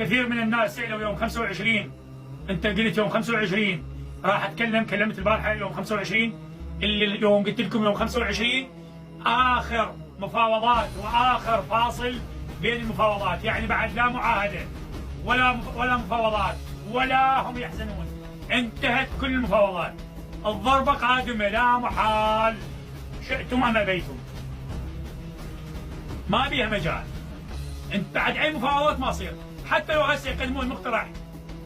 كثير من الناس سألوا يوم 25، أنت قلت يوم 25 راح أتكلم، كلمت البارحة يوم 25، اللي اليوم قلت لكم يوم 25 آخر مفاوضات وآخر فاصل بين المفاوضات، يعني بعد لا معاهدة ولا مفاوضات ولا هم يحزنون، انتهت كل المفاوضات. الضربة قادمة لا محال، شئتم أم أبيتم، ما بيها مجال. انت بعد اي مفاوضات ما تصير، حتى لو هسه يقدمون مقترح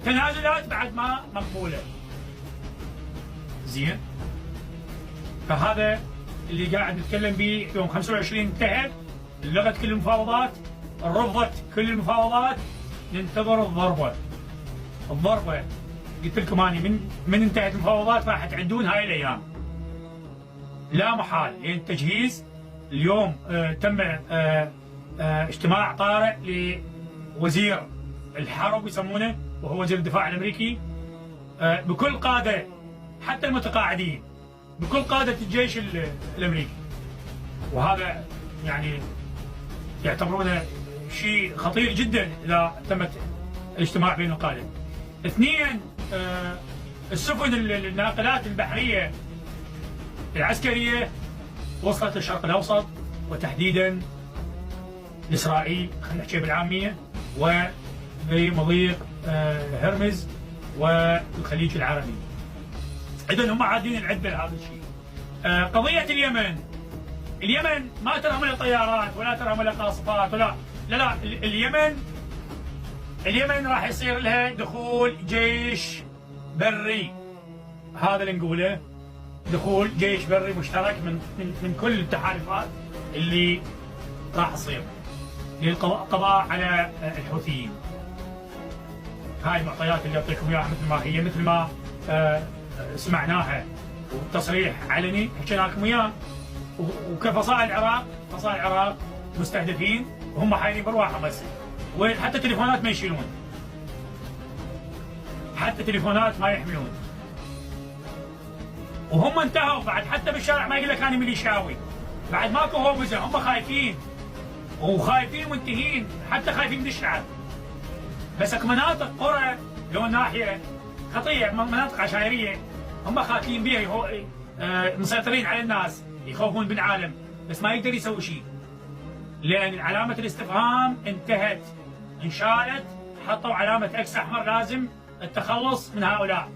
تنازلات بعد ما مقبوله. زين، فهذا اللي قاعد نتكلم به. يوم 25 انتهت، لغت كل المفاوضات، رفضت كل المفاوضات، ننتظر الضربه. قلت لكم اني من انتهت المفاوضات راح تعدون هاي الايام لا محال، لان التجهيز. اليوم تم اجتماع طارئ لوزير الحرب يسمونه، وهو وزير الدفاع الامريكي، بكل قاده، حتى المتقاعدين، بكل قاده الجيش الامريكي. وهذا يعني يعتبرونه شيء خطير جدا اذا تمت الاجتماع بين القاده. اثنين، السفن الناقلات البحريه العسكريه وصلت للشرق الاوسط، وتحديدا لاسرائيل، خلينا نحكي بالعاميه، وبمضيق هرمز والخليج العربي. اذا هم عادين العده لهذا الشيء. قضيه اليمن ما ترهم لا طيارات ولا ترهم لا قاصفات ولا لا. اليمن راح يصير لها دخول جيش بري، هذا اللي نقوله، دخول جيش بري مشترك من كل التحالفات اللي راح تصير للقضاء على الحوثيين. هاي المعطيات اللي اعطيكم اياها مثل ما هي، مثل ما سمعناها، وتصريح علني حكينا لكم اياه. وكفصائل العراق مستهدفين، وهم حايلين برواحهم بس، وحتى تليفونات ما يشيلون، حتى تليفونات ما يحملون. وهم انتهوا بعد، حتى بالشارع ما يقول لك انا ميليشياوي، بعد ماكو هوبزه، هم خايفين وخايفين ومنتهين، حتى خايفين من الشعب. بس مناطق قرى لو ناحيه خطيه، مناطق عشائريه هم خايفين بها، مسيطرين على الناس، يخوفون بالعالم، بس ما يقدر يسوي شيء، لان علامه الاستفهام انتهت، انشالت، حطوا علامه اكس احمر، لازم التخلص من هؤلاء.